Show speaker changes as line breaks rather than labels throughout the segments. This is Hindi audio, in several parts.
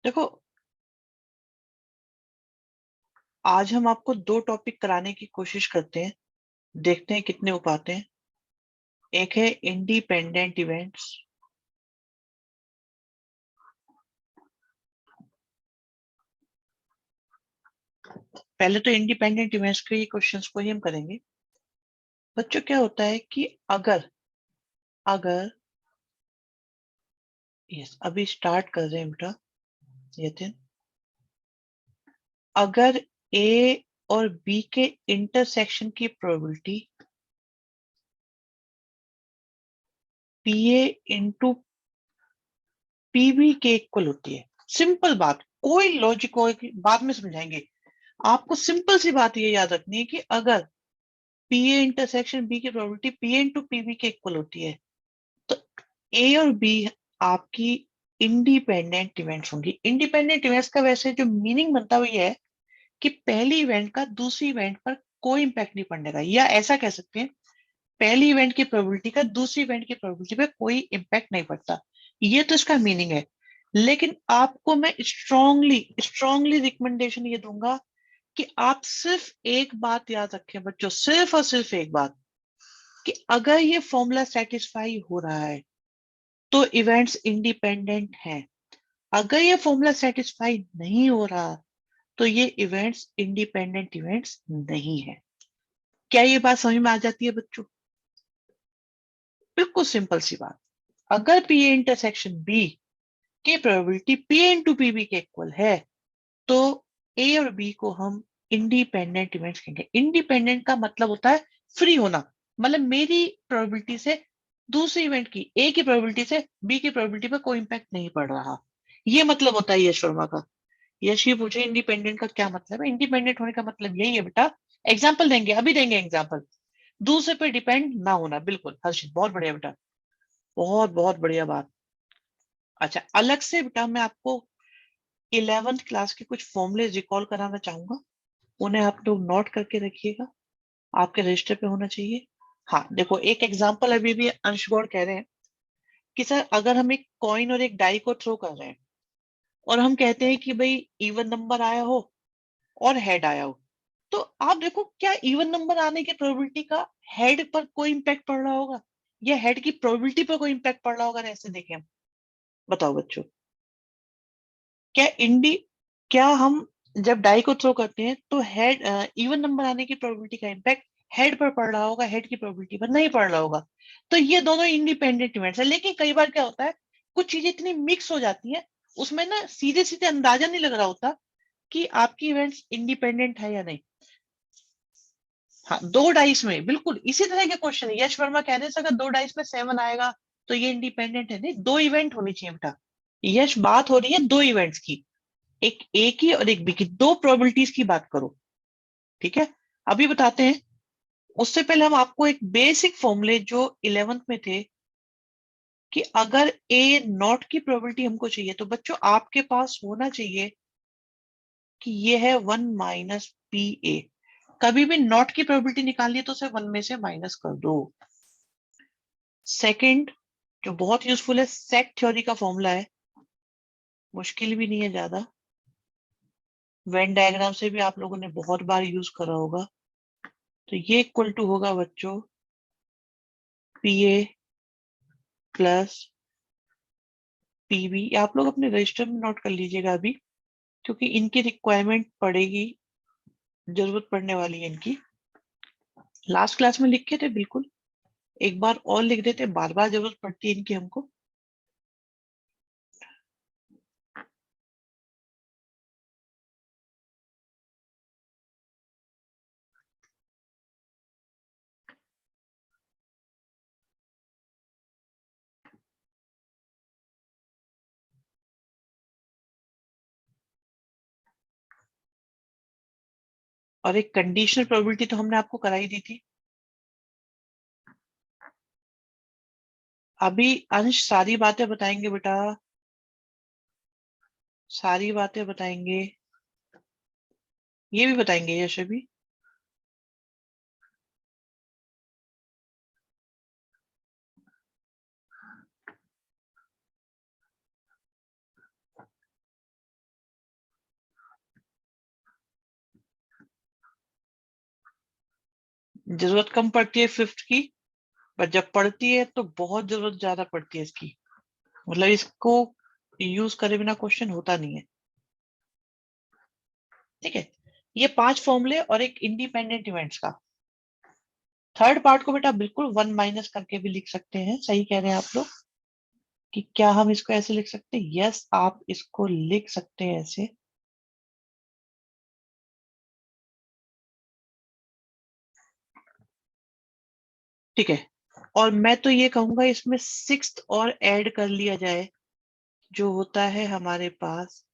देखो, आज हम आपको दो टॉपिक कराने की कोशिश करते हैं, देखते हैं कितने हो पाते हैं। एक है इंडिपेंडेंट इवेंट्स, पहले तो इंडिपेंडेंट इवेंट्स के क्वेश्चंस को ही हम करेंगे। बच्चों, क्या होता है कि अगर अगर यस, अभी स्टार्ट कर रहे हैं बेटा यतिन। अगर ए और बी के इंटरसेक्शन की probability P A into PB के इक्वल होती है, सिंपल बात, कोई लॉजिक हो बाद में समझाएंगे। आपको सिंपल सी बात ये याद रखनी है कि अगर पी ए इंटरसेक्शन बी की probability P A into PB के इक्वल होती है, तो ए और बी आपकी इंडिपेंडेंट इवेंट्स होंगी। इंडिपेंडेंट इवेंट्स का वैसे जो मीनिंग बनता है वो ये है कि पहली इवेंट का दूसरी इवेंट पर कोई इंपैक्ट नहीं पड़ने का, या ऐसा कह सकते हैं पहली इवेंट की प्रोबेबिलिटी का दूसरी इवेंट की प्रोबेबिलिटी पे कोई इंपैक्ट नहीं पड़ता। ये तो इसका मीनिंग है। लेकिन आपको मैं स्ट्रांगली स्ट्रांगली रिकमेंडेशन ये दूंगा कि आप सिर्फ एक बात याद रखें बच्चों, सिर्फ और सिर्फ एक बात, कि अगर ये फॉर्मूला सेटिस्फाई हो रहा है तो इवेंट्स इंडिपेंडेंट हैं। अगर ये फॉर्मूला सेटिस्फाई नहीं हो रहा तो ये इवेंट्स इंडिपेंडेंट इवेंट्स नहीं है। क्या ये बात समझ में आ जाती है बच्चों? बिल्कुल सिंपल सी बात। अगर पी ए इंटरसेक्शन बी की प्रोबेबिलिटी पी इंटू पीबी के इक्वल है तो ए और बी को हम इंडिपेंडेंट इवेंट्स कहेंगे। इंडिपेंडेंट का मतलब होता है फ्री होना, मतलब मेरी प्रोबेबिलिटी से दूसरी इवेंट की ए की प्रोबेबिलिटी से बी की प्रोबेबिलिटी पर कोई इंपैक्ट नहीं पड़ रहा। ये मतलब होता है यश वर्मा का। यश ये पूछे इंडिपेंडेंट का क्या मतलब है? इंडिपेंडेंट होने का मतलब यही है बेटा। एग्जाम्पल देंगे, अभी देंगे एग्जाम्पल। दूसरे पे डिपेंड ना होना, बिल्कुल हर्षित, बहुत बढ़िया बेटा, बहुत बहुत बढ़िया बात। अच्छा, अलग से बेटा मैं आपको 11th क्लास के कुछ फॉर्मूले रिकॉल कराना चाहूंगा, उन्हें आप लोग नोट करके रखिएगा, आपके रजिस्टर पे होना चाहिए। हाँ देखो, एक एग्जांपल अभी भी अंश गौड़ कह रहे हैं कि सर अगर हम एक कॉइन और एक डाई को थ्रो कर रहे हैं और हम कहते हैं कि भाई इवन नंबर आया हो और हेड आया हो, तो आप देखो क्या इवन नंबर आने की प्रोबेबिलिटी का हेड पर कोई इंपैक्ट पड़ रहा होगा या हेड की प्रोबेबिलिटी पर कोई इंपैक्ट पड़ रहा होगा? ऐसे देखें हम, बताओ बच्चों, क्या इंडी क्या हम जब डाई को थ्रो करते हैं तो हेड इवन नंबर आने की प्रोबेबिलिटी का इम्पैक्ट हेड पर पड़ रहा होगा, हेड की प्रोबेबिलिटी पर नहीं पड़ रहा होगा? तो ये दोनों इंडिपेंडेंट इवेंट्स है। लेकिन कई बार क्या होता है, कुछ चीजें इतनी मिक्स हो जाती हैं, उसमें ना सीधे सीधे अंदाजा नहीं लग रहा होता कि आपकी इवेंट्स इंडिपेंडेंट है या नहीं। हाँ, दो डाइस में बिल्कुल इसी तरह के क्वेश्चन है। यश वर्मा कह रहे हैं अगर दो डाइस में 7 आएगा तो ये इंडिपेंडेंट है। नहीं, दो इवेंट होनी चाहिए बेटा। यश बात हो रही है दो इवेंट्स की, एक ए की और एक बी की, दो प्रोबेबिलिटीज की बात करो, ठीक है? अभी बताते हैं। उससे पहले हम आपको एक बेसिक फॉर्मूले जो 11th में थे कि अगर ए नॉट की प्रोबेबिलिटी हमको चाहिए तो बच्चों आपके पास होना चाहिए कि ये है 1 - पी ए। कभी भी नॉट की प्रोबेबिलिटी निकालनी है तो उसे 1 में से माइनस कर दो। सेकंड, जो बहुत यूजफुल है, सेट थ्योरी का फॉर्मूला है, मुश्किल भी नहीं है ज्यादा, वेन डायग्राम से भी आप लोगों ने बहुत बार यूज करा होगा। तो ये इक्वल टू होगा बच्चों पी ए प्लस पीबी। आप लोग अपने रजिस्टर में नोट कर लीजिएगा अभी, क्योंकि इनकी रिक्वायरमेंट पड़ेगी, जरूरत पड़ने वाली है इनकी। लास्ट क्लास में लिखे थे बिल्कुल, एक बार और लिख देते, बार बार जरूरत पड़ती है इनकी हमको। और एक कंडीशनल प्रोबेबिलिटी तो हमने आपको कराई दी थी। अभी अंश सारी बातें बताएंगे बेटा, सारी बातें बताएंगे, ये भी बताएंगे यश अभी। जरूरत कम पड़ती है फिफ्थ की, पर जब पड़ती है तो बहुत जरूरत ज्यादा पड़ती है इसकी। मतलब इसको यूज करे बिना क्वेश्चन होता नहीं है। ठीक है, ये 5 फॉर्मूले और एक इंडिपेंडेंट इवेंट्स का। थर्ड पार्ट को बेटा बिल्कुल 1 माइनस करके भी लिख सकते हैं, सही कह रहे हैं आप लोग कि क्या हम इसको ऐसे लिख सकते हैं? यस, आप इसको लिख सकते हैं ऐसे। ठीक है, और मैं तो ये कहूंगा इसमें सिक्स्थ और ऐड कर लिया जाए, जो होता है हमारे पास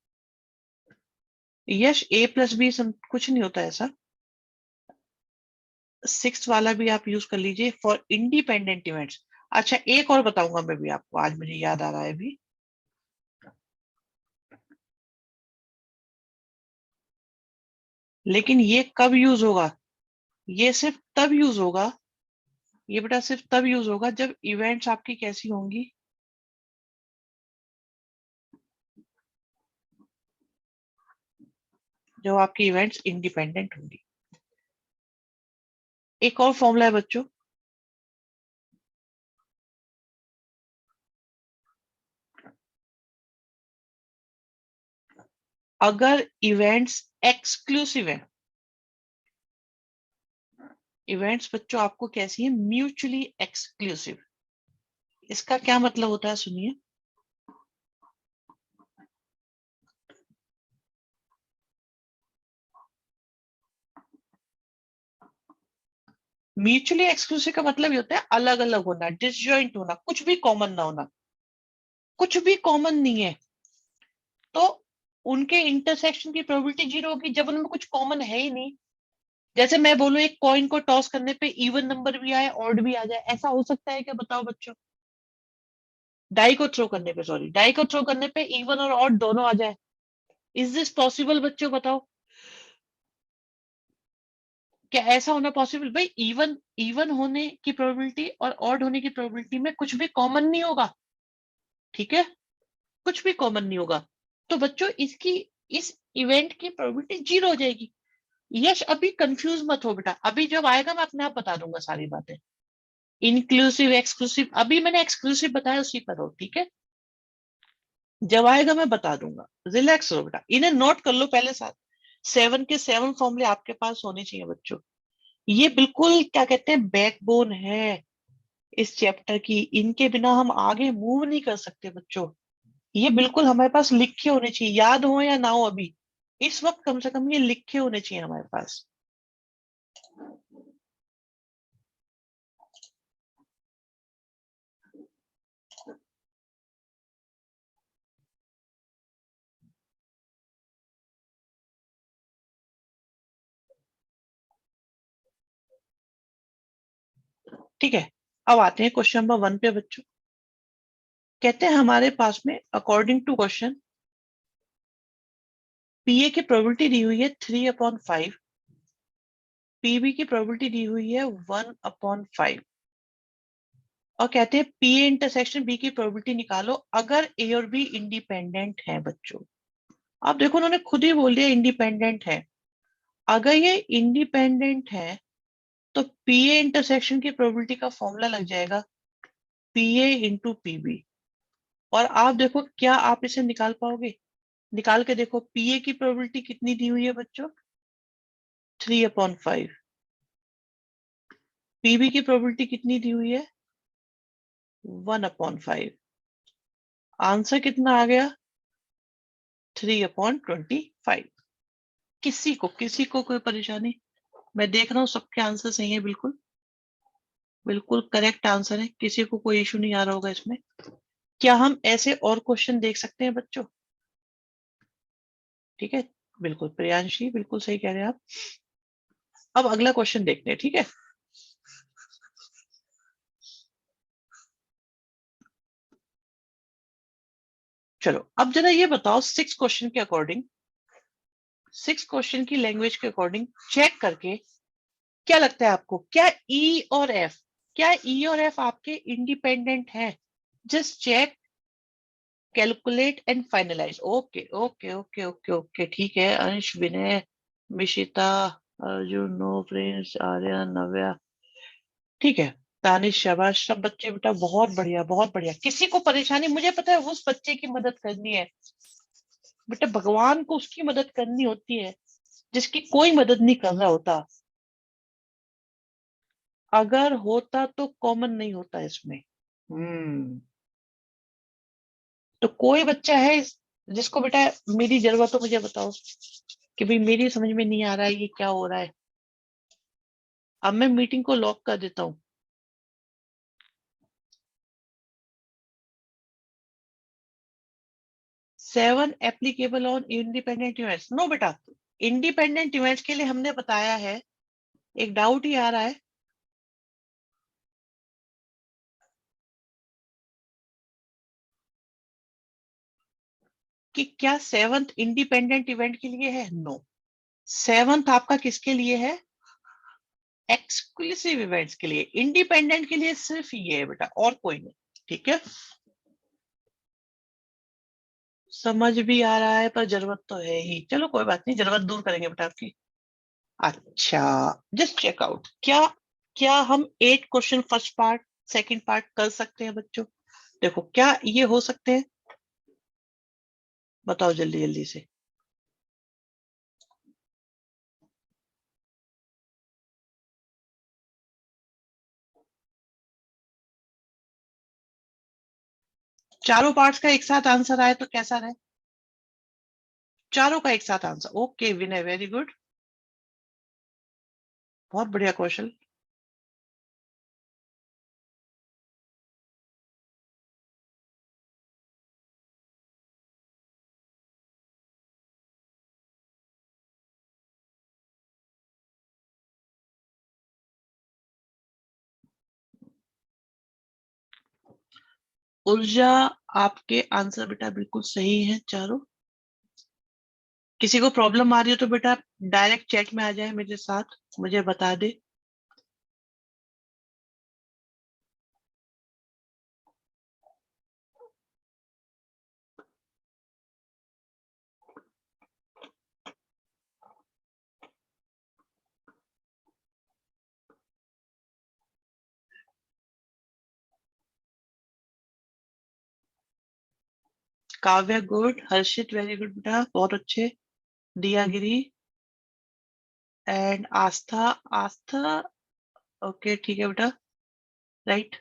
यश ए प्लस बी, कुछ नहीं होता ऐसा। सिक्स्थ वाला भी आप यूज कर लीजिए फॉर इंडिपेंडेंट इवेंट्स। अच्छा, एक और बताऊंगा मैं भी आपको, आज मुझे याद आ रहा है अभी। लेकिन ये कब यूज होगा? ये सिर्फ तब यूज होगा, ये बेटा सिर्फ तब यूज होगा जब इवेंट्स आपकी कैसी होंगी, जब आपकी इवेंट्स इंडिपेंडेंट होंगी। एक और फॉर्मूला है बच्चों, अगर इवेंट्स एक्सक्लूसिव है, इवेंट्स बच्चों आपको कैसी है? Mutually exclusive. इसका क्या मतलब होता है, सुनिए। म्यूचुअली एक्सक्लूसिव का मतलब ये होता है अलग अलग होना, डिसजॉइंट होना, कुछ भी कॉमन ना होना। कुछ भी कॉमन नहीं है तो उनके इंटरसेक्शन की प्रोबेबिलिटी जीरो होगी, जब उनमें कुछ कॉमन है ही नहीं। जैसे मैं बोलूं एक कॉइन को टॉस करने पे इवन नंबर भी आए, ऑड भी आ जाए, ऐसा हो सकता है क्या? बताओ बच्चों। डाई को थ्रो करने पे, सॉरी, डाई को थ्रो करने पे इवन और ऑड दोनों आ जाए। इज दिस पॉसिबल बच्चों, बताओ? क्या ऐसा होना पॉसिबल? भाई इवन इवन होने की प्रोबेबिलिटी और ऑड होने की प्रोबेबिलिटी में कुछ भी कॉमन नहीं होगा। ठीक है, कुछ भी कॉमन नहीं होगा। तो बच्चों इसकी, इस इवेंट की प्रोबेबिलिटी जीरो हो जाएगी। यश अभी कंफ्यूज मत हो बेटा, अभी जब आएगा मैं अपने आप बता दूंगा सारी बातें। इंक्लूसिव एक्सक्लूसिव, अभी मैंने एक्सक्लूसिव बताया, उसी पर हो। ठीक है, जब आएगा मैं बता दूंगा। रिलैक्स हो बेटा, इन्हें नोट कर लो पहले साथ। 7 के 7 फॉर्मूले आपके पास होने चाहिए बच्चों। ये बिल्कुल क्या कहते हैं, बैकबोन है इस चैप्टर की। इनके बिना हम आगे मूव नहीं कर सकते बच्चों। ये बिल्कुल हमारे पास लिखे होने चाहिए, याद हो या ना हो अभी, इस वक्त कम से कम ये लिखे होने चाहिए हमारे पास। ठीक है, अब आते हैं क्वेश्चन नंबर 1 पे बच्चों। कहते हैं हमारे पास में अकॉर्डिंग टू क्वेश्चन पीए की प्रोबेबिलिटी दी हुई है 3/5, पीबी की प्रोबेबिलिटी दी हुई है 1/5, और कहते हैं पीए इंटरसेक्शन बी की प्रोबेबिलिटी निकालो अगर ए और बी इंडिपेंडेंट है बच्चों। आप देखो उन्होंने खुद ही बोल दिया इंडिपेंडेंट है। अगर ये इंडिपेंडेंट है तो पीए इंटरसेक्शन की प्रोबेबिलिटी का फॉर्मूला लग जाएगा पीए इंटू पीबी। और आप देखो क्या आप इसे निकाल पाओगे? निकाल के देखो, पीए की प्रोबेबिलिटी कितनी दी हुई है बच्चों? 3/5। पीबी की प्रोबेबिलिटी कितनी दी हुई है? 1/5। आंसर कितना आ गया? 3/25। किसी को कोई परेशानी? मैं देख रहा हूँ सबके आंसर सही है, बिल्कुल बिल्कुल करेक्ट आंसर है, किसी को कोई इशू नहीं आ रहा होगा इसमें। क्या हम ऐसे और क्वेश्चन देख सकते हैं बच्चों? ठीक है, बिल्कुल प्रियांशी, बिल्कुल सही कह रहे हैं आप। अब अगला क्वेश्चन देखते हैं, ठीक है। चलो अब जरा ये बताओ, 6 क्वेश्चन की लैंग्वेज के अकॉर्डिंग चेक करके क्या लगता है आपको, क्या ई और एफ, क्या ई और एफ आपके इंडिपेंडेंट है? Just check, calculate and finalize. Okay okay okay okay okay, ठीक है। अंश, विनय, मिशिता, अर्जुन, नो, प्रिंस, आर्या, नव्या, ठीक है, दानिश शाबाश, सब बच्चे बेटा बहुत बढ़िया बहुत बढ़िया। किसी को परेशानी, मुझे पता है उस बच्चे की मदद करनी है बेटा, भगवान को उसकी मदद करनी होती है जिसकी कोई मदद नहीं कर रहा होता। अगर होता तो कॉमन नहीं होता इसमें। तो कोई बच्चा है जिसको बेटा मेरी जरूरत हो, मुझे बताओ कि भाई मेरी समझ में नहीं आ रहा है ये क्या हो रहा है। अब मैं मीटिंग को लॉक कर देता हूँ। 7 applicable on independent events, no बेटा। इंडिपेंडेंट इवेंट्स के लिए हमने बताया है, एक डाउट ही आ रहा है कि क्या 7th इंडिपेंडेंट इवेंट के लिए है? नो, 7th आपका किसके लिए है? एक्सक्लूसिव इवेंट्स के लिए। इंडिपेंडेंट के लिए सिर्फ ये है बेटा, और कोई नहीं। ठीक है, समझ भी आ रहा है, पर जरूरत तो है ही। चलो कोई बात नहीं, जरूरत दूर करेंगे बेटा आपकी। अच्छा, जस्ट चेक आउट, क्या क्या हम 8 question first part second part कर सकते हैं बच्चों? देखो क्या ये हो सकते हैं, बताओ जल्दी जल्दी से। चारों पार्ट्स का एक साथ आंसर आए तो कैसा रहे? चारों का एक साथ आंसर, ओके विनय, वेरी गुड, बहुत बढ़िया क्वेश्चन। ऊर्जा, आपके आंसर बेटा बिल्कुल सही है चारों। किसी को प्रॉब्लम आ रही हो तो बेटा डायरेक्ट चैट में आ जाए मेरे साथ, मुझे बता दे। काव्या गुड, हर्षित वेरी गुड बेटा, बहुत अच्छे। दिया गिरी एंड आस्था, आस्था ओके ठीक है बेटा, राइट।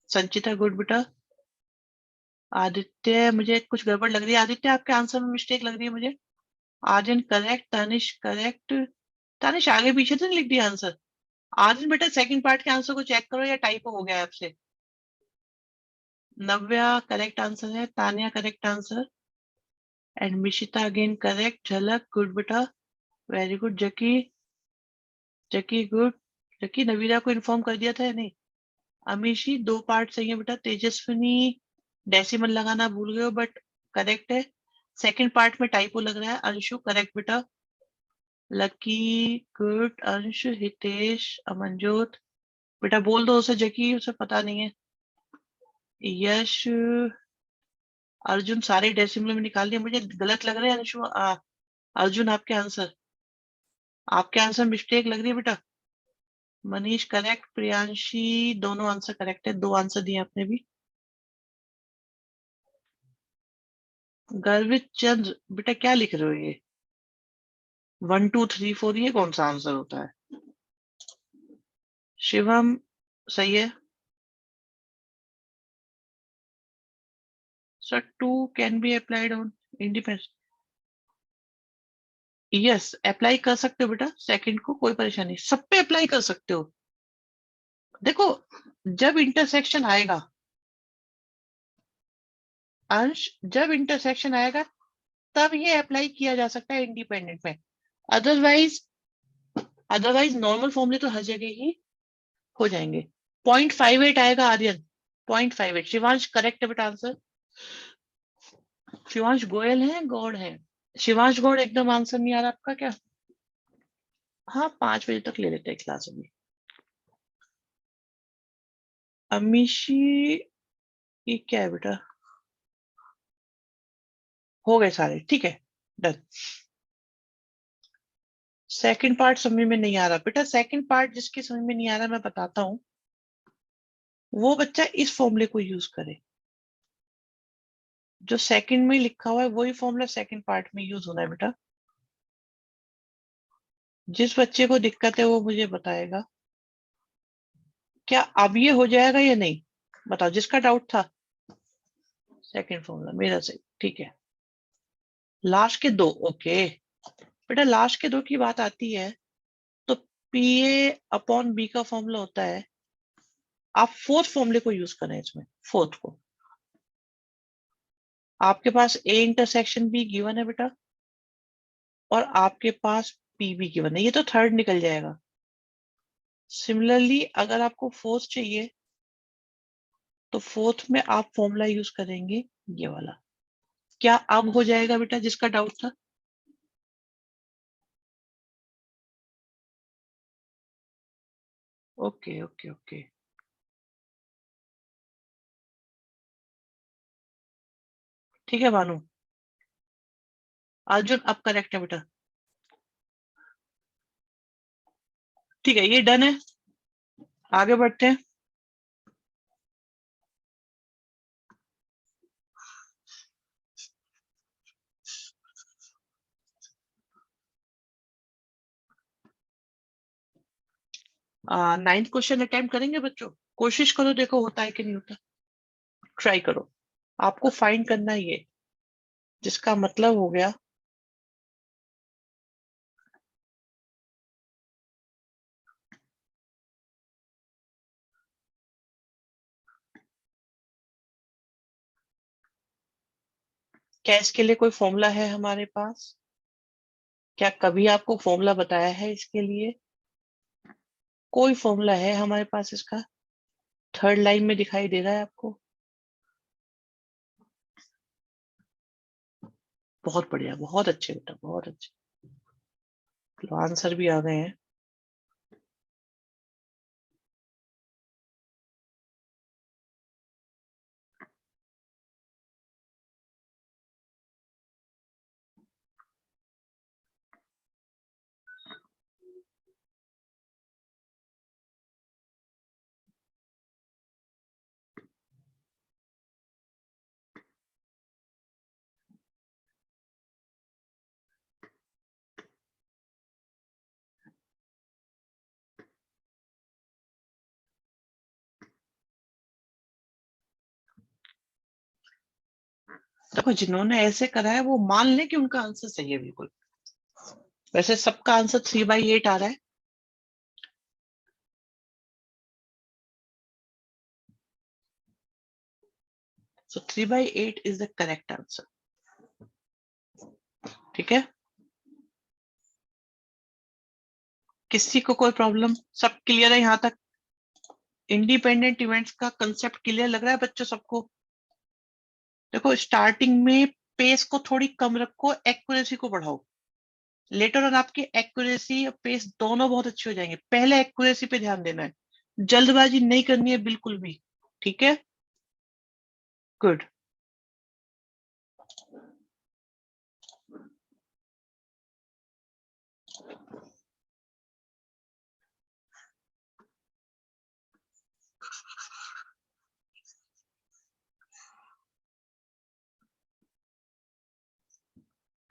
संचिता गुड बेटा। आदित्य, मुझे कुछ गड़बड़ लग रही है आदित्य, आपके आंसर में मिस्टेक लग रही है मुझे। Aryan correct, Tanish correct. तनिष आगे पीछे तो नहीं लिख दिया आंसर? आर्यन बेटा सेकंड पार्ट के आंसर को चेक करो या टाइपो हो गया है आपसे। नव्या करेक्ट आंसर है, Tania correct answer, and Mishita again correct. झलक गुड बेटा, वेरी गुड। जकी, जकी गुड। जकी नवीरा को इन्फॉर्म कर दिया था या नहीं? अमीशी, 2 पार्ट सही है बेटा। तेजस्विनी, डेसिमल लगाना भूल गए हो बट करेक्ट है। सेकंड पार्ट में टाइपो लग रहा है। अंशु करेक्ट बेटा। Lucky good. अंश, हितेश, अमनजोत बेटा बोल दो उसे, जकी उसे पता नहीं है। यश, अर्जुन, सारे डेसिमल में निकाल दिया, मुझे गलत लग रहा है अंशु। अर्जुन आपके आंसर मिस्टेक लग रही है बेटा। मनीष करेक्ट, प्रियांशी, दोनों आंसर करेक्ट है, 2 आंसर दिए आपने भी। गर्वित चंद्र बेटा क्या लिख रहे हो ये? 1 2 3 4, ये कौन सा आंसर होता है? शिवम, सही है sir. 2 can be applied on independence, yes apply कर सकते हो बेटा, सेकंड को कोई परेशानी, सब पे अप्लाई कर सकते हो। देखो जब इंटरसेक्शन आएगा, अंश, जब इंटरसेक्शन आएगा तब ये अप्लाई किया जा सकता है इंडिपेंडेंट में। अदरवाइज, अदरवाइज नॉर्मल फॉर्मूले तो हर जगह ही हो जाएंगे। 0.58 आएगा आर्यन, 0.58। शिवांश करेक्ट है बेटा आंसर। शिवांश गोयल है, गौड़ है? शिवांश गौड़ एकदम आंसर नहीं आ रहा आपका क्या? हाँ 5 बजे तक ले लेते हैं क्लास अभी। अमीशी, ये क्या है बेटा? हो गए सारे, ठीक है, डन। सेकंड पार्ट समझ में नहीं आ रहा बेटा, सेकंड पार्ट जिसके समझ में नहीं आ रहा मैं बताता हूँ। वो बच्चा इस फॉर्मूले को यूज करे। जो सेकंड में लिखा हुआ है वही फॉर्मूला सेकंड पार्ट में यूज होना है बेटा। जिस बच्चे को दिक्कत है वो मुझे बताएगा। क्या अब ये हो जाएगा या नहीं? बताओ जिसका डाउट था। सेकंड फॉर्मूला मेरा सही, ठीक है। लास्ट के दो, ओके बेटा, लास्ट के दो की बात आती है तो पी ए अपॉन बी का फॉर्मूला होता है। आप फोर्थ फॉर्मूले को यूज करें इसमें, फोर्थ को। आपके पास ए इंटरसेक्शन बी गिवन है बेटा, और आपके पास पी भी गिवन है, ये तो थर्ड निकल जाएगा। सिमिलरली अगर आपको फोर्थ चाहिए तो फोर्थ में आप फॉर्मूला यूज करेंगे ये वाला। क्या अब हो जाएगा बेटा जिसका डाउट था? ओके ओके ओके, ठीक है भानु। अर्जुन अब करेक्ट है बेटा। ठीक है, ये डन है। आगे बढ़ते हैं। नाइन्थ क्वेश्चन अटेम्प्ट करेंगे बच्चों? कोशिश करो, देखो होता है कि नहीं होता। ट्राई करो। आपको फाइंड करना है ये, जिसका मतलब हो गया क्या इसके लिए कोई फॉर्मूला है हमारे पास? क्या कभी आपको फॉर्मूला बताया है इसके लिए? कोई फॉर्मूला है हमारे पास इसका? थर्ड लाइन में दिखाई दे रहा है आपको? बहुत बढ़िया, बहुत अच्छे बेटा, बहुत अच्छे। तो आंसर भी आ गए हैं। देखो जिन्होंने ऐसे करा है वो मान ले कि उनका आंसर सही है बिल्कुल। वैसे सबका आंसर 3/8 आ रहा है। सो 3/8 इज द करेक्ट आंसर। ठीक है, किसी को कोई प्रॉब्लम? सब क्लियर है यहाँ तक? इंडिपेंडेंट इवेंट्स का कंसेप्ट क्लियर लग रहा है बच्चों सबको? देखो स्टार्टिंग में पेस को थोड़ी कम रखो, एक्यूरेसी को बढ़ाओ। लेटर ऑन आपकी एक्यूरेसी और पेस दोनों बहुत अच्छे हो जाएंगे। पहले एक्यूरेसी पे ध्यान देना है, जल्दबाजी नहीं करनी है बिल्कुल भी। ठीक है, गुड।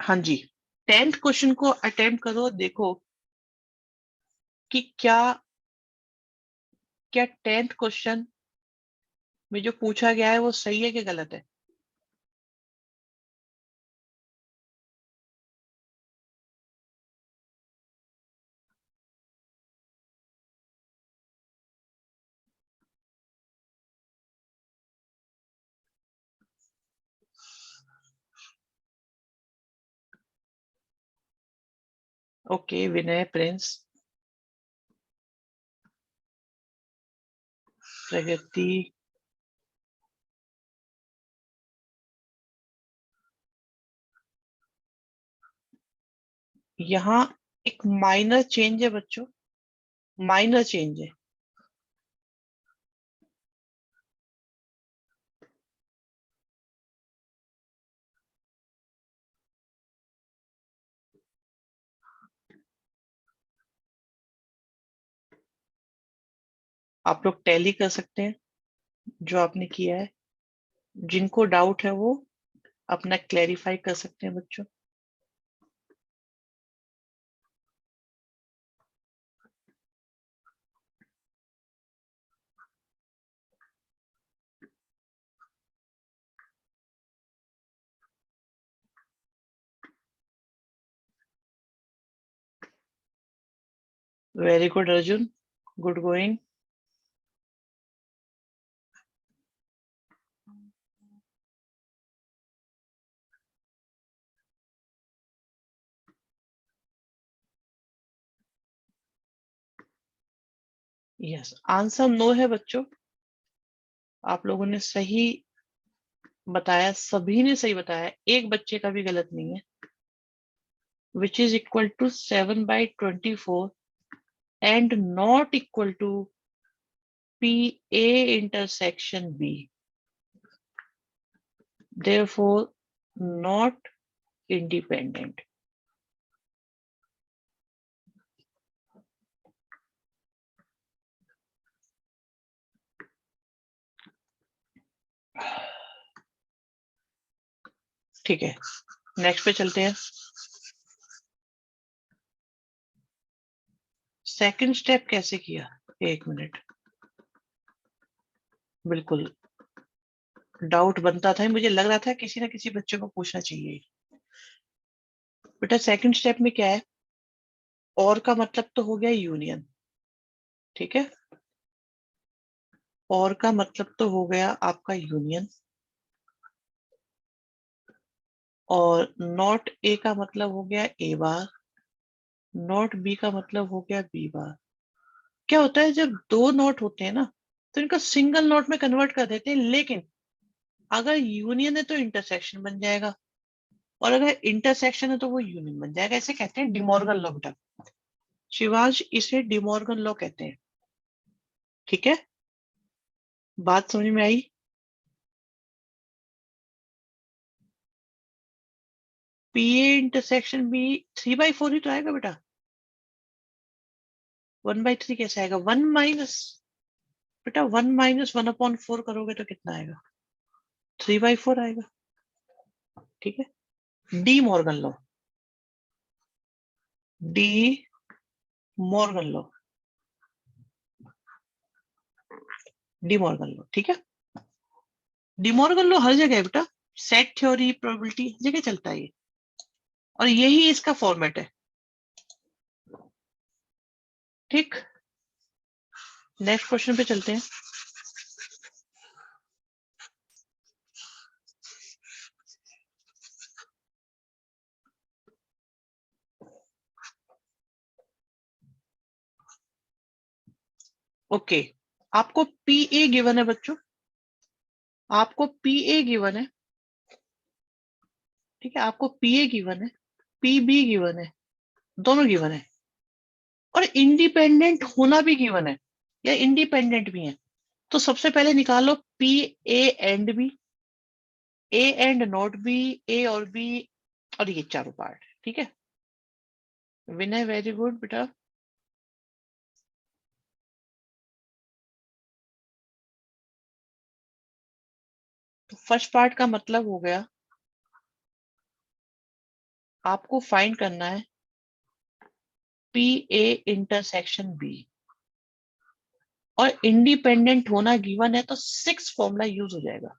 हाँ जी, 10th क्वेश्चन को अटेम्प्ट करो, देखो कि क्या 10th क्वेश्चन में जो पूछा गया है वो सही है कि गलत है। ओके विनय, प्रिंस, प्रगति। यहाँ एक माइनर चेंज है बच्चों, माइनर चेंज है। आप लोग टैली कर सकते हैं। जो आपने किया है। जिनको डाउट है वो अपना क्लैरिफाई कर सकते हैं बच्चों। Very good Arjun, good going. Yes, answer no है बच्चों। आप लोगों ने सही बताया, सभी ने सही बताया, एक बच्चे का भी गलत नहीं है। Which is equal to 7/24 and not equal to PA intersection B, therefore not independent. ठीक है, नेक्स्ट पे चलते हैं। सेकंड स्टेप कैसे किया, एक मिनट, बिल्कुल डाउट बनता था, मुझे लग रहा था किसी ना किसी बच्चे को पूछना चाहिए। बेटा सेकंड स्टेप में क्या है, और का मतलब तो हो गया यूनियन, ठीक है, और का मतलब तो हो गया आपका यूनियन, और नॉट ए का मतलब हो गया ए बार, नॉट बी का मतलब हो गया बी बार। क्या होता है जब दो नोट होते हैं ना, तो इनको सिंगल नोट में कन्वर्ट कर देते हैं, लेकिन अगर यूनियन है तो इंटरसेक्शन बन जाएगा, और अगर इंटरसेक्शन है तो वो यूनियन बन जाएगा। ऐसे कहते हैं डिमॉर्गन लॉ बेटा। शिवांश, इसे डिमॉर्गन लॉ कहते हैं, ठीक है, बात समझ में आई। पी ए इंटरसेक्शन बी 3/4 ही तो आएगा बेटा। 1/3 कैसे आएगा, 1 माइनस, बेटा 1 - 1/4 करोगे तो कितना आएगा, 3/4 आएगा, ठीक है। De Morgan law, De Morgan law, De Morgan law, ठीक है। डिमॉर्गन लॉ हर जगह है बेटा, सेट थ्योरी, प्रोबेबिलिटी, हर जगह चलता है ये, और यही इसका फॉर्मेट है, ठीक। नेक्स्ट क्वेश्चन पे चलते हैं। ओके, आपको पी ए गिवन है बच्चों, आपको पी ए गिवन है, ठीक है, आपको पी ए गिवन है, पी बी गिवन है, दोनों गिवन है, और इंडिपेंडेंट होना भी गिवन है, या इंडिपेंडेंट भी है। तो सबसे पहले निकालो P A and B, A and not B, A और बी, और ये चारों पार्ट, ठीक है। विनय वेरी गुड बेटा। तो फर्स्ट पार्ट का मतलब हो गया, आपको फाइंड करना है पी ए इंटरसेक्शन बी, और इंडिपेंडेंट होना गिवन है तो 6 फॉर्मूला यूज हो जाएगा,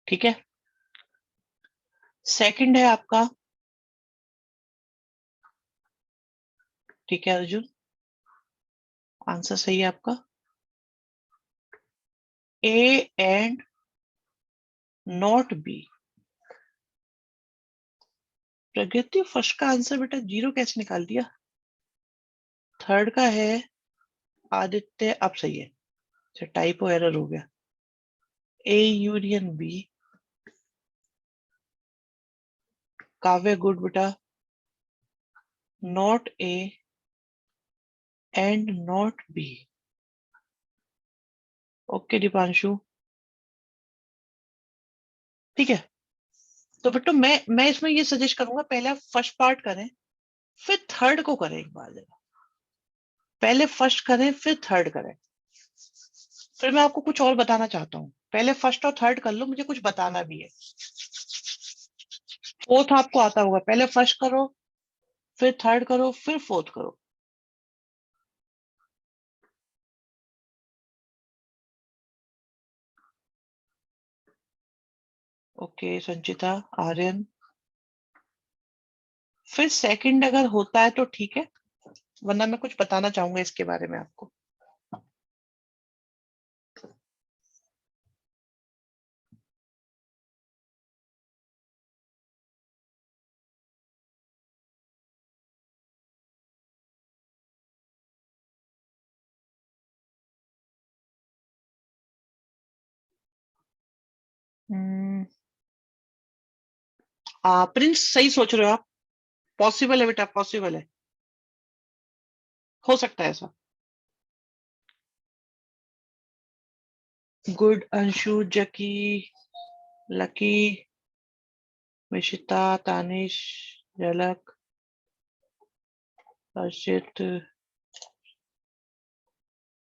ठीक है। सेकंड है आपका, ठीक है अर्जुन, आंसर सही है आपका, ए and not B. Pragati, first का आंसर बेटा 0 कैसे निकाल दिया। थर्ड का है आदित्य, अब सही है, अच्छा टाइपो एरर हो गया, ए यूनियन बी। काव्य गुड बेटा, not a and not B. Okay Deepanshu, ठीक है। तो बेटा मैं इसमें ये सजेस्ट करूंगा, पहले आप फर्स्ट पार्ट करें, फिर थर्ड को करें एक बार जरा, पहले फर्स्ट करें फिर थर्ड करें। फिर मैं आपको कुछ और बताना चाहता हूँ, पहले फर्स्ट और थर्ड कर लो, मुझे कुछ बताना भी है। फोर्थ आपको आता होगा, पहले फर्स्ट करो फिर थर्ड करो फिर फोर्थ करो। ओके संचिता, आर्यन, फिर सेकंड अगर होता है तो ठीक है, वरना मैं कुछ बताना चाहूंगा इसके बारे में आपको। प्रिंस सही सोच रहे हो आप, पॉसिबल है बेटा, पॉसिबल है, हो सकता है ऐसा। गुड, अंशु, जकी, लकी, मिशिता, तानिश, झलक, हर्षित,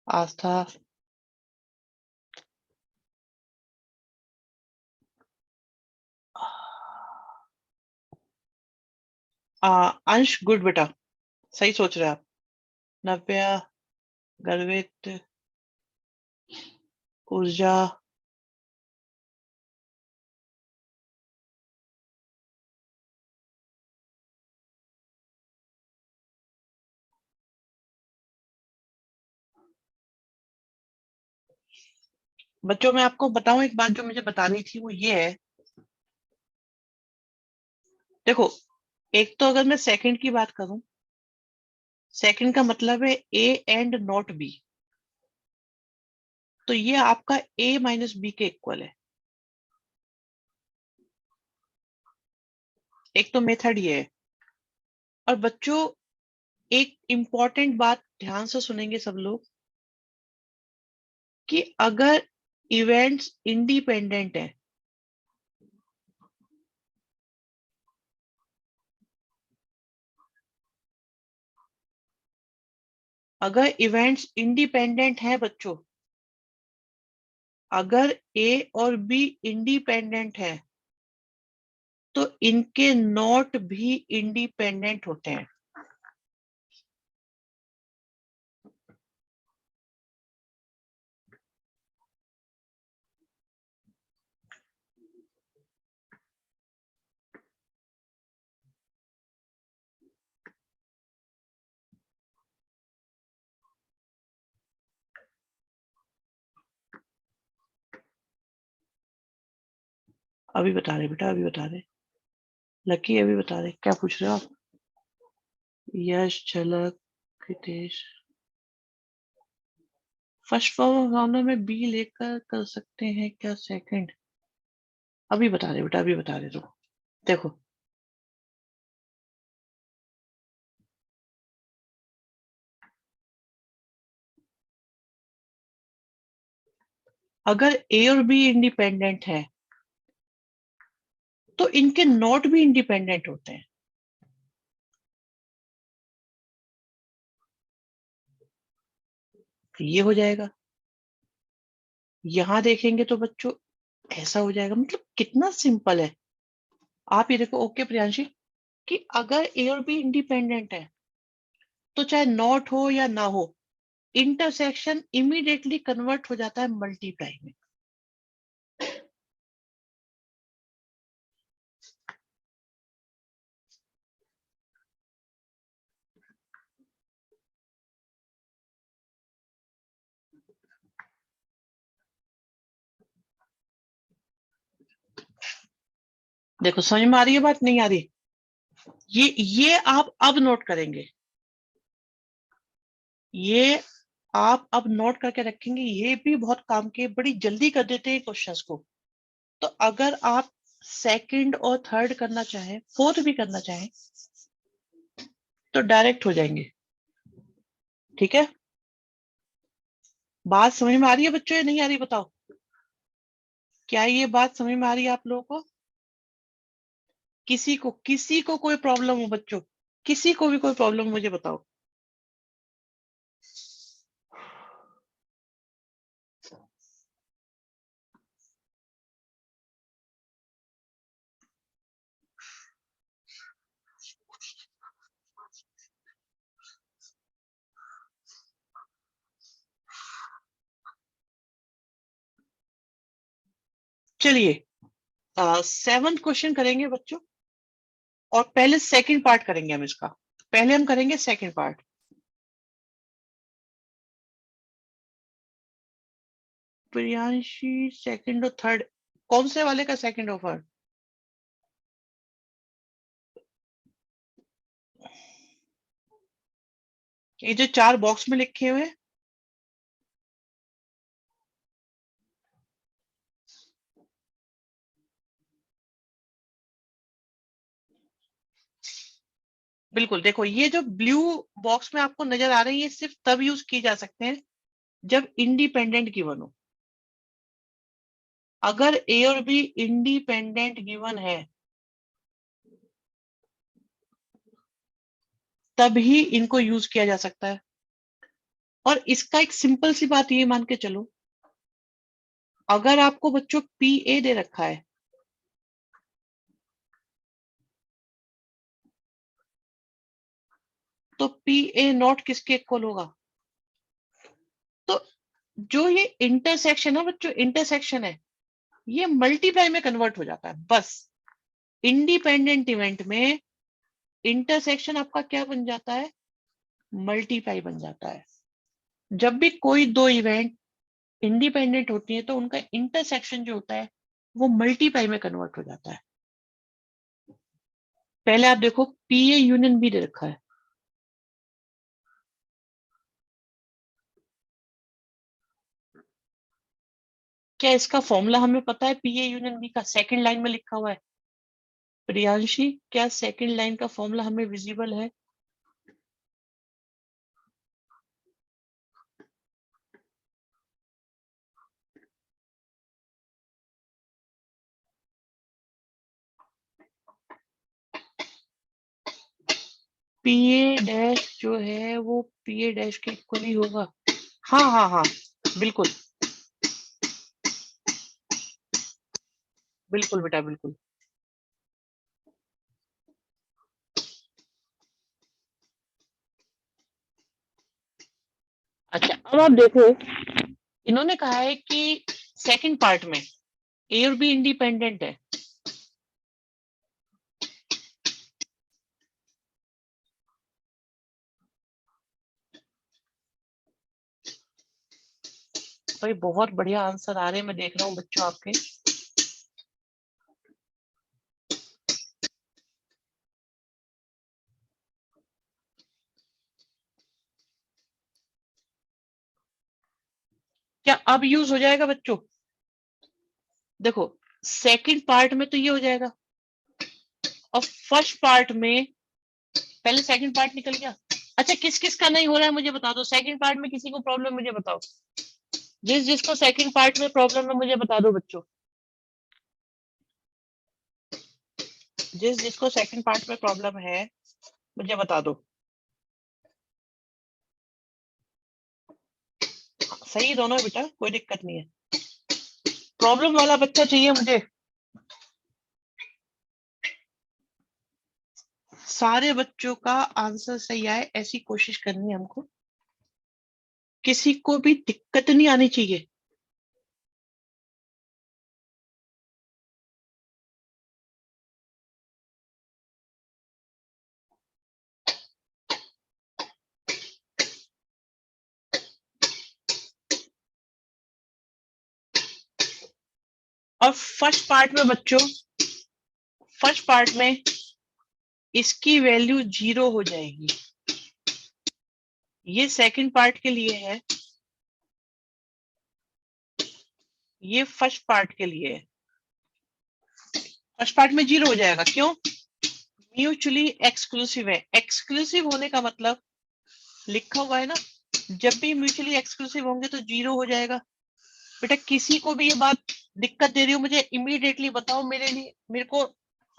आस्था, अंश गुड बेटा, सही सोच रहे हैं आप। नव्या, गर्वित, ऊर्जा, बच्चों मैं आपको बताऊं एक बात जो मुझे बतानी थी, वो ये है। देखो, एक तो अगर मैं सेकंड की बात करूं, सेकंड का मतलब है ए एंड नॉट बी, तो ये आपका ए माइनस बी के इक्वल है। एक तो मेथड ये है। और बच्चों, एक इंपॉर्टेंट बात ध्यान से सुनेंगे सब लोग, कि अगर इवेंट्स इंडिपेंडेंट है, अगर इवेंट्स इंडिपेंडेंट है बच्चों, अगर ए और बी इंडिपेंडेंट है, तो इनके नोट भी इंडिपेंडेंट होते हैं। अभी बता रहे बेटा, अभी बता रहे, लकी अभी बता रहे, क्या पूछ रहे हो आप? यश, झलक, हितेश, फर्स्ट फॉर्म में बी लेकर कर सकते हैं क्या सेकंड? अभी बता रहे बेटा, अभी बता रहे, तो देखो, अगर ए और बी इंडिपेंडेंट है, तो इनके नोट भी इंडिपेंडेंट होते हैं। ये हो जाएगा। यहां देखेंगे तो बच्चों ऐसा हो जाएगा, मतलब कितना सिंपल है। आप ये देखो, ओके प्रियांशी, कि अगर ए और बी इंडिपेंडेंट है, तो चाहे नॉट हो या ना हो, इंटरसेक्शन इमीडिएटली कन्वर्ट हो जाता है मल्टीप्लाई में। देखो समझ में आ रही है बात, नहीं आ रही? ये आप अब नोट करेंगे, ये आप अब नोट करके रखेंगे, ये भी बहुत काम के, बड़ी जल्दी कर देते हैं क्वेश्चंस को। तो अगर आप सेकंड और थर्ड करना चाहें, फोर्थ भी करना चाहें, तो डायरेक्ट हो जाएंगे। ठीक है, बात समझ में आ रही है बच्चों या नहीं आ रही, बताओ? क्या ये बात समझ में आ रही है आप लोगों को? किसी को कोई प्रॉब्लम हो बच्चों, किसी को भी कोई प्रॉब्लम, मुझे बताओ। चलिए 7th क्वेश्चन करेंगे बच्चों, और पहले सेकंड पार्ट करेंगे हम इसका। पहले हम करेंगे सेकंड पार्ट। प्रियांशी सेकंड और थर्ड, कौन से वाले का सेकंड और थर्ड? ये जो 4 बॉक्स में लिखे हुए हैं, बिल्कुल देखो, ये जो ब्लू बॉक्स में आपको नजर आ रही है, सिर्फ तब यूज किए जा सकते हैं जब इंडिपेंडेंट गिवन हो। अगर ए और बी इंडिपेंडेंट गिवन है, तभी इनको यूज किया जा सकता है। और इसका एक सिंपल सी बात ये मान के चलो, अगर आपको बच्चों पी ए दे रखा है, तो पी ए नॉट किसके इक्वल होगा? तो जो ये इंटरसेक्शन है बच्चों, इंटरसेक्शन है, ये मल्टीप्लाई में कन्वर्ट हो जाता है। बस इंडिपेंडेंट इवेंट में इंटरसेक्शन आपका क्या बन जाता है? मल्टीप्लाई बन जाता है। जब भी कोई दो इवेंट इंडिपेंडेंट होती है, तो उनका इंटरसेक्शन जो होता है वो मल्टीप्लाई में कन्वर्ट हो जाता है। पहले आप देखो, पी ए यूनियन बी दे रखा है, क्या इसका फॉर्मूला हमें पता है? पी ए यूनियन बी का सेकंड लाइन में लिखा हुआ है। प्रियांशी, क्या सेकंड लाइन का फॉर्मूला हमें विजिबल है? पी ए डैश जो है वो पी ए डैश के इक्वल ही होगा। हाँ हाँ हाँ, बिल्कुल बिल्कुल बेटा, बिल्कुल। अच्छा, अब आप देखो, इन्होंने कहा है कि सेकंड पार्ट में ए और बी इंडिपेंडेंट है। भाई बहुत बढ़िया आंसर आ रहे हैं, मैं देख रहा हूँ बच्चों आपके। क्या अब यूज हो जाएगा बच्चों? देखो, सेकंड पार्ट में तो ये हो जाएगा, और फर्स्ट पार्ट में, पहले सेकंड पार्ट निकल गया। अच्छा, किस किस का नहीं हो रहा है मुझे बता दो, सेकंड पार्ट में किसी को प्रॉब्लम मुझे बताओ। जिस जिसको सेकंड पार्ट में प्रॉब्लम है मुझे बता दो बच्चों। जिस जिसको सेकंड पार्ट में प्रॉब्लम है मुझे बता दो। सही दोनों है बेटा, कोई दिक्कत नहीं है। प्रॉब्लम वाला बच्चा चाहिए मुझे। सारे बच्चों का आंसर सही आए, ऐसी कोशिश करनी है हमको। किसी को भी दिक्कत नहीं आनी चाहिए। और फर्स्ट पार्ट में बच्चों, फर्स्ट पार्ट में इसकी वैल्यू 0 हो जाएगी। ये सेकंड पार्ट के लिए है, ये फर्स्ट पार्ट के लिए है। फर्स्ट पार्ट में 0 हो जाएगा, क्यों? म्यूचुअली एक्सक्लूसिव है। एक्सक्लूसिव होने का मतलब लिखा हुआ है ना, जब भी म्यूचुअली एक्सक्लूसिव होंगे तो 0 हो जाएगा। बेटा किसी को भी ये बात दिक्कत दे रही हो, मुझे इमीडिएटली बताओ, मेरे लिए, मेरे को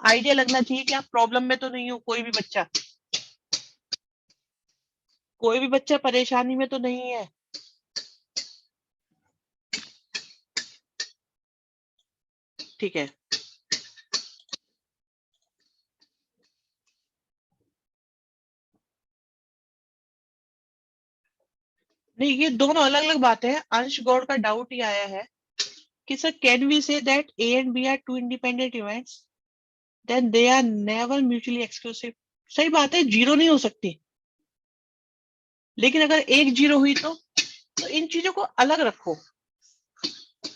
आइडिया लगना चाहिए कि आप प्रॉब्लम में तो नहीं हो। कोई भी बच्चा, कोई भी बच्चा परेशानी में तो नहीं है। ठीक है, नहीं ये दोनों अलग अलग बातें हैं। अंश गौड़ का डाउट ही आया है कि sir can we say that A and B are two independent events then they are never mutually exclusive. सही बात है, जीरो नहीं हो सकती, लेकिन अगर एक जीरो हुई तो इन चीजों को अलग रखो।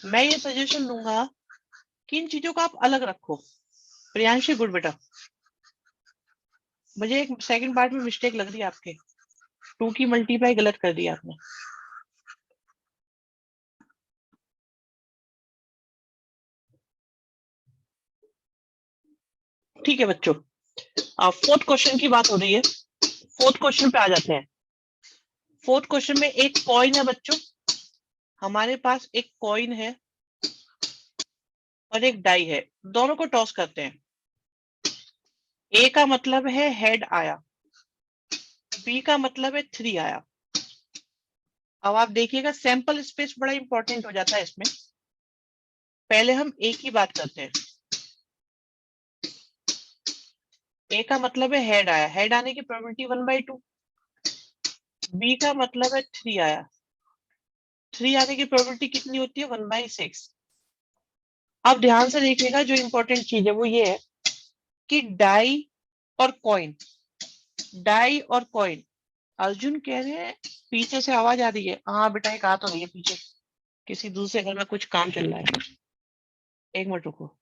मैं ये सजेशन दूंगा कि इन चीजों को आप अलग रखो। प्रियांशी गुड बेटा, मुझे एक सेकंड पार्ट में मिस्टेक लग रही है आपके, टू की मल्टीप्लाई गलत कर दी आपने। ठीक है बच्चों, फोर्थ क्वेश्चन की बात हो रही है, फोर्थ क्वेश्चन पे आ जाते हैं। फोर्थ क्वेश्चन में एक कॉइन है बच्चों, हमारे पास एक कॉइन है और एक डाई है, दोनों को टॉस करते हैं। ए का मतलब है हेड आया, बी का मतलब है 3 आया। अब आप देखिएगा सैंपल स्पेस बड़ा इंपॉर्टेंट हो जाता है इसमें। पहले हम ए की बात करते हैं। ए का मतलब है हेड आया, हेड आने की प्रोबेबिलिटी 1/2। बी का मतलब है 3 आया, 3 आने की प्रोबेबिलिटी कितनी होती है, 1/6। अब ध्यान से देखिएगा, जो इंपॉर्टेंट चीज है वो ये है कि डाई और कॉइन, डाई और कॉइन। अर्जुन कह रहे हैं पीछे से आवाज आ रही है। हाँ बेटा एक आ तो रही है पीछे, किसी दूसरे घर में कुछ काम चल रहा है। एक मिनट रुको।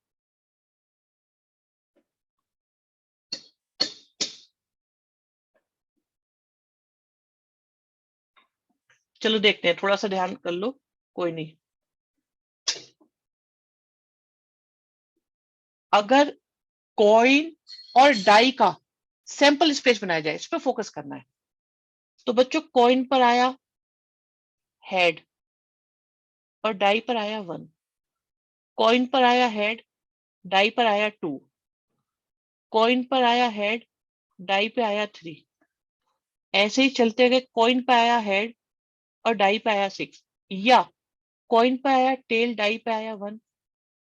चलो देखते हैं, थोड़ा सा ध्यान कर लो, कोई नहीं। अगर कॉइन और डाई का सैंपल स्पेस बनाया जाए, इस पर फोकस करना है। तो बच्चों कॉइन पर आया हेड और डाई पर आया 1, कॉइन पर आया हेड, डाई पर आया 2, कॉइन पर आया हेड, डाई पे आया 3। ऐसे ही चलते गए, कॉइन पे आया हेड और डाई पे आया 6, या कॉइन पे आया टेल, डाई पे आया 1,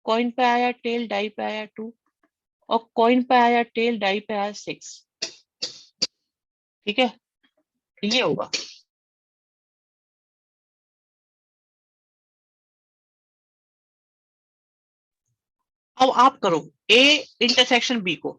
कॉइन पे आया टेल, डाई पे आया 2, और कॉइन पे आया टेल, डाई पे आया 6। ठीक है, ये होगा। अब आप करो ए इंटरसेक्शन बी को।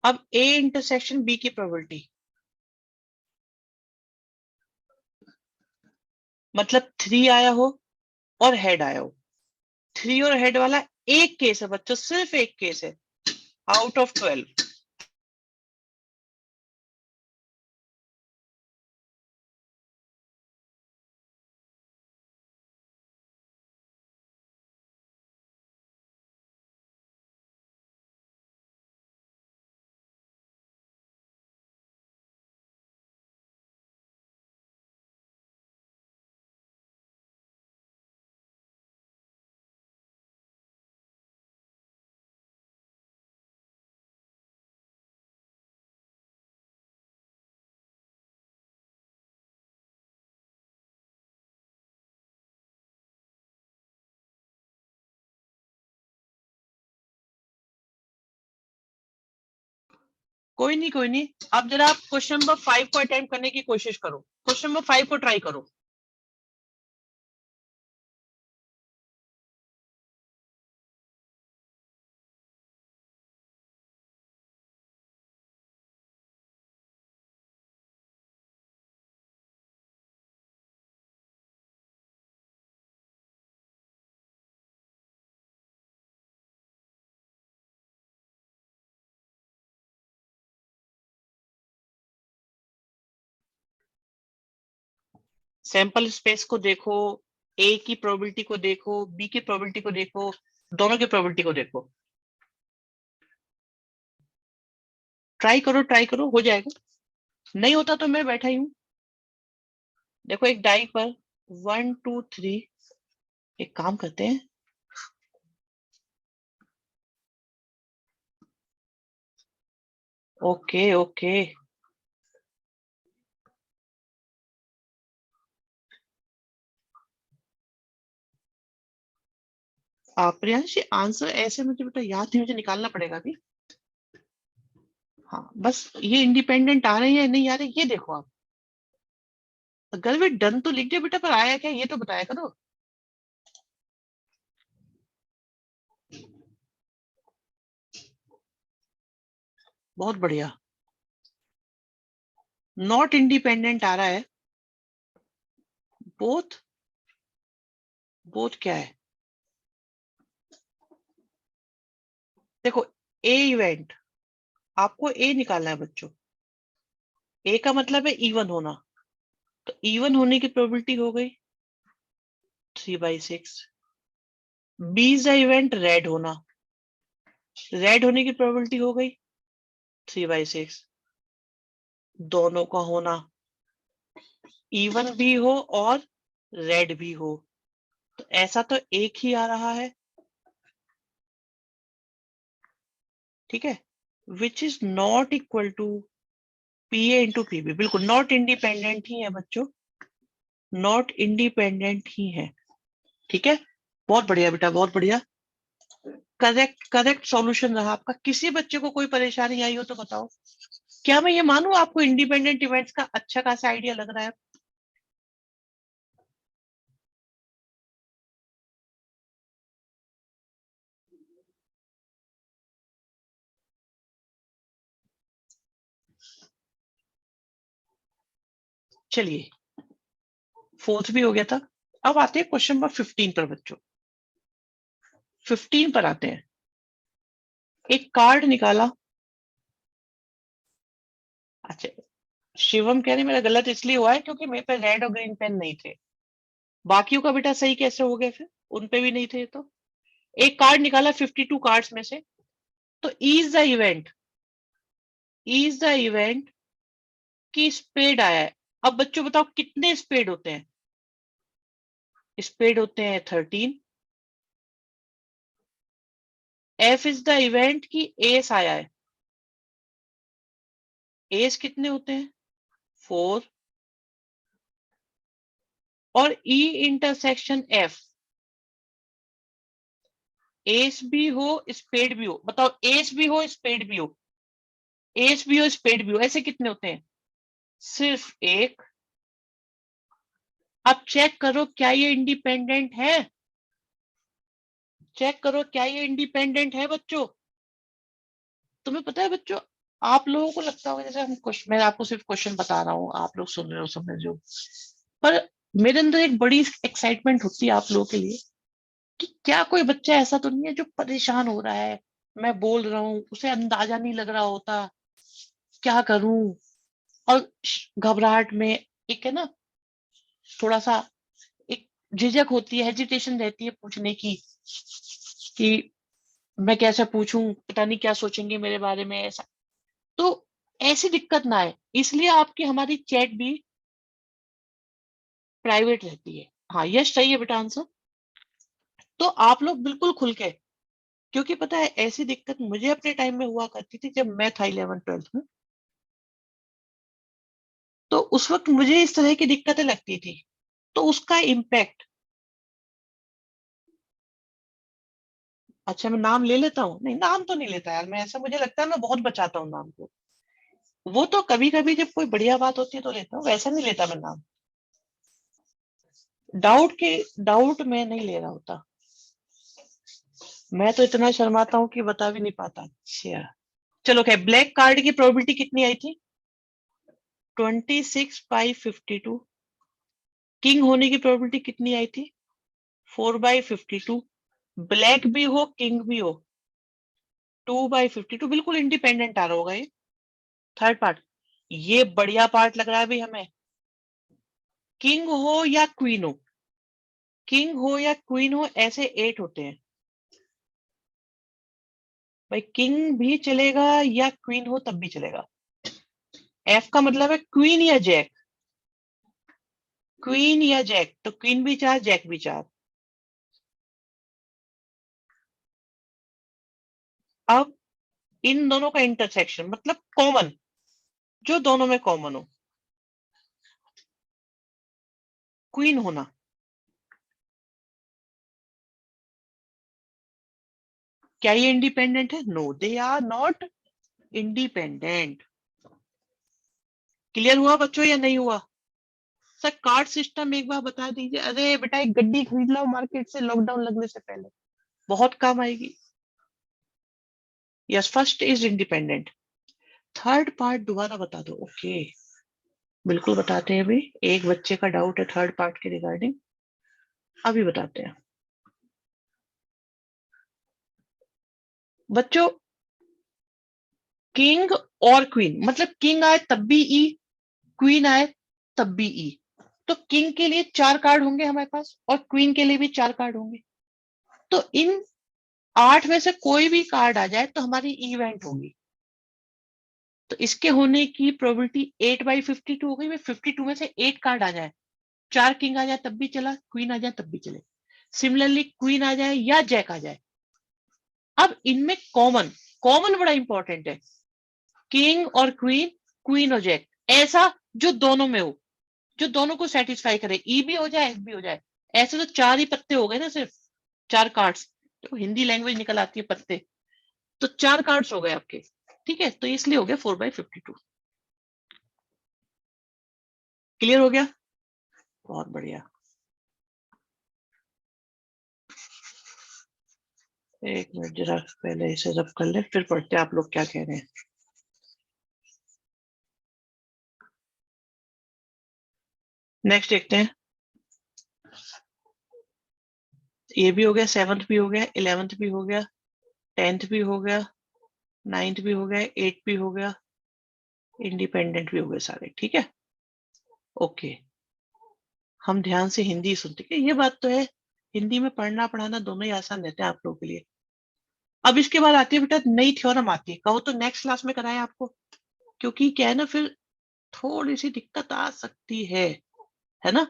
अब ए इंटरसेक्शन बी की प्रोबेबिलिटी, मतलब 3 आया हो और हेड आया हो। 3 और हेड वाला एक केस है बच्चों, सिर्फ एक केस है आउट ऑफ 12। कोई नहीं कोई नहीं, अब जरा आप क्वेश्चन नंबर 5 को अटेम्प्ट करने की कोशिश करो, क्वेश्चन नंबर 5 को ट्राई करो। सैंपल स्पेस को देखो, ए की प्रोबेबिलिटी को देखो, बी की प्रोबेबिलिटी को देखो, दोनों की प्रोबेबिलिटी को देखो। ट्राई करो, हो जाएगा। नहीं होता तो मैं बैठा ही हूं। देखो एक डाई पर 1 2 3, एक काम करते हैं, ओके ओके। प्रियांशी आंसर ऐसे मुझे बेटा याद नहीं, मुझे निकालना पड़ेगा अभी। हाँ बस ये इंडिपेंडेंट आ रहे हैं या नहीं आ रहे ये देखो आप। अगर वे डन तो लिख दिया बेटा, पर आया क्या ये तो बताया करो। बहुत बढ़िया। नॉट इंडिपेंडेंट आ रहा है। बोथ, बोथ क्या है? देखो ए इवेंट, आपको ए निकालना है बच्चों। ए का मतलब है इवन होना, तो इवन होने की प्रोबेबिलिटी हो गई 3/6। B is the event red होना, रेड होने की प्रोबेबिलिटी हो गई 3/6। दोनों का होना, इवन भी हो और रेड भी हो, तो ऐसा तो एक ही आ रहा है, ठीक है, which is not equal to P A into P B. बिल्कुल नॉट इंडिपेंडेंट ही है बच्चों, नॉट इंडिपेंडेंट ही है, ठीक है। बहुत बढ़िया बेटा, बहुत बढ़िया। करेक्ट करेक्ट सॉल्यूशन रहा आपका। किसी बच्चे को कोई परेशानी आई हो तो बताओ। क्या मैं ये मानूं आपको इंडिपेंडेंट इवेंट्स का अच्छा खासा आइडिया लग रहा है? चलिए फोर्थ भी हो गया था। अब आते हैं क्वेश्चन नंबर 15 पर बच्चों। 15 पर आते हैं। एक कार्ड निकाला। अच्छा, शिवम कह रहे मेरा गलत इसलिए हुआ है क्योंकि मेरे पे रेड और ग्रीन पेन नहीं थे। बाकियों का बेटा सही कैसे हो गया फिर? उन पे भी नहीं थे तो। एक कार्ड निकाला 52 कार्ड्स में से, तो इज द इवेंट की स्पेड आया है। अब बच्चों बताओ कितने स्पेड होते हैं? स्पेड होते हैं 13। एफ इज द इवेंट की एस आया है। एस कितने होते हैं? 4। और ई इंटरसेक्शन एफ, एस भी हो स्पेड भी हो, बताओ एस भी हो स्पेड भी हो, एस भी हो स्पेड भी हो, ऐसे कितने होते हैं? सिर्फ एक। अब चेक करो क्या ये इंडिपेंडेंट है, चेक करो क्या ये इंडिपेंडेंट है बच्चों। तुम्हें पता है बच्चों, आप लोगों को लगता होगा जैसे हम क्वेश्चन, मैं आपको सिर्फ क्वेश्चन बता रहा हूँ, आप लोग सुन रहे हो समझ रहे हो, पर मेरे अंदर एक बड़ी एक्साइटमेंट होती है आप लोगों के लिए कि क्या कोई बच्चा ऐसा तो नहीं है जो परेशान हो रहा है, मैं बोल रहा हूँ उसे अंदाजा नहीं लग रहा होता, क्या करूं, और घबराहट में एक है ना, थोड़ा सा एक झिझक होती है, हेजिटेशन रहती है पूछने की कि मैं कैसे पूछूं, पता नहीं क्या सोचेंगे मेरे बारे में, ऐसा। तो ऐसी दिक्कत ना आए इसलिए आपकी हमारी चैट भी प्राइवेट रहती है। हाँ यस सही है बेटा आंसर। तो आप लोग बिल्कुल खुल के, क्योंकि पता है ऐसी दिक्कत मुझे अपने टाइम में हुआ करती थी जब मैं था 11th 12th में, तो उस वक्त मुझे इस तरह की दिक्कतें लगती थी, तो उसका इम्पैक्ट। अच्छा मैं नाम ले लेता हूँ? नहीं नाम तो नहीं लेता यार मैं, ऐसा मुझे लगता है मैं बहुत बचाता हूँ नाम को। वो तो कभी कभी जब कोई बढ़िया बात होती है तो लेता हूँ, वैसा नहीं लेता मैं नाम। डाउट के, डाउट में नहीं ले रहा होता, मैं तो इतना शर्माता हूँ कि बता भी नहीं पाता। अच्छा चलो क्या, ब्लैक कार्ड की प्रोबेबिलिटी कितनी आई थी? 26/52। किंग होने की प्रोबेबिलिटी कितनी आई थी? 4/52। ब्लैक भी हो किंग भी हो, 2/52। बिल्कुल इंडिपेंडेंट आ रहा होगा ये। थर्ड पार्ट, ये बढ़िया पार्ट लग रहा है भाई हमें। किंग हो या क्वीन हो, किंग हो या क्वीन हो, ऐसे 8 होते हैं। भाई किंग भी चलेगा या क्वीन हो तब भी चलेगा। एफ का मतलब है क्वीन या जैक, क्वीन या जैक, तो क्वीन भी चार जैक भी चार। अब इन दोनों का इंटरसेक्शन मतलब कॉमन, जो दोनों में कॉमन हो, क्वीन होना। क्या ये इंडिपेंडेंट है? No, they are not independent. Clear हुआ बच्चों या नहीं हुआ? सर कार्ड सिस्टम एक बार बता दीजिए। अरे बेटा एक गड्डी खरीद लो मार्केट से लॉकडाउन लगने से पहले, बहुत काम आएगी। Yes, first is independent. Third part दोबारा बता दो। ओके, बिल्कुल बताते हैं। अभी एक बच्चे का डाउट है थर्ड पार्ट के रिगार्डिंग, अभी बताते हैं बच्चों। किंग और क्वीन मतलब किंग आए तब भी ई, क्वीन आए तब भी ई। तो किंग के लिए चार कार्ड होंगे हमारे पास और क्वीन के लिए भी चार कार्ड होंगे। तो इन आठ में से कोई भी कार्ड आ जाए तो हमारी इवेंट होगी। तो इसके होने की प्रोबेबिलिटी 8/52 हो गई। 52 में से 8 कार्ड आ जाए, चार किंग आ जाए तब भी चला, क्वीन आ जाए तब भी चले। सिमिलरली क्वीन आ जाए या जैक आ जाए। अब इनमें कॉमन, कॉमन बड़ा इंपॉर्टेंट है, किंग और क्वीन, क्वीन और जैक, ऐसा जो दोनों में हो, जो दोनों को सेटिस्फाई करे, ई भी हो जाए एफ भी हो जाए। ऐसे तो चार ही पत्ते हो गए ना, सिर्फ चार कार्ड्स। तो हिंदी लैंग्वेज निकल आती है पत्ते, तो चार कार्ड्स हो गए आपके। ठीक है, तो इसलिए हो गया 4/52। क्लियर हो गया? बहुत बढ़िया। एक मिनट जरा पहले इसे जब कर ले फिर पढ़ते आप लोग क्या कह रहे हैं। नेक्स्ट देखते हैं। ये भी हो गया, 7th भी हो गया, 11th भी हो गया, 10th भी हो गया, 9th भी हो गया, 8th भी हो गया, इंडिपेंडेंट भी हो गए सारे। ठीक है, ओके। हम ध्यान से हिंदी सुनते हैं, ये बात तो है, हिंदी में पढ़ना पढ़ाना दोनों ही आसान रहते हैं आप लोगों के लिए। अब इसके बाद आती है बेटा नई थ्योरम आती है, कहो तो नेक्स्ट क्लास में कराएं आपको, क्योंकि क्या है ना फिर थोड़ी सी दिक्कत आ सकती है ना।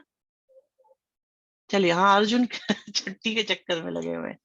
चलिए, हाँ अर्जुन छुट्टी के चक्कर में लगे हुए हैं।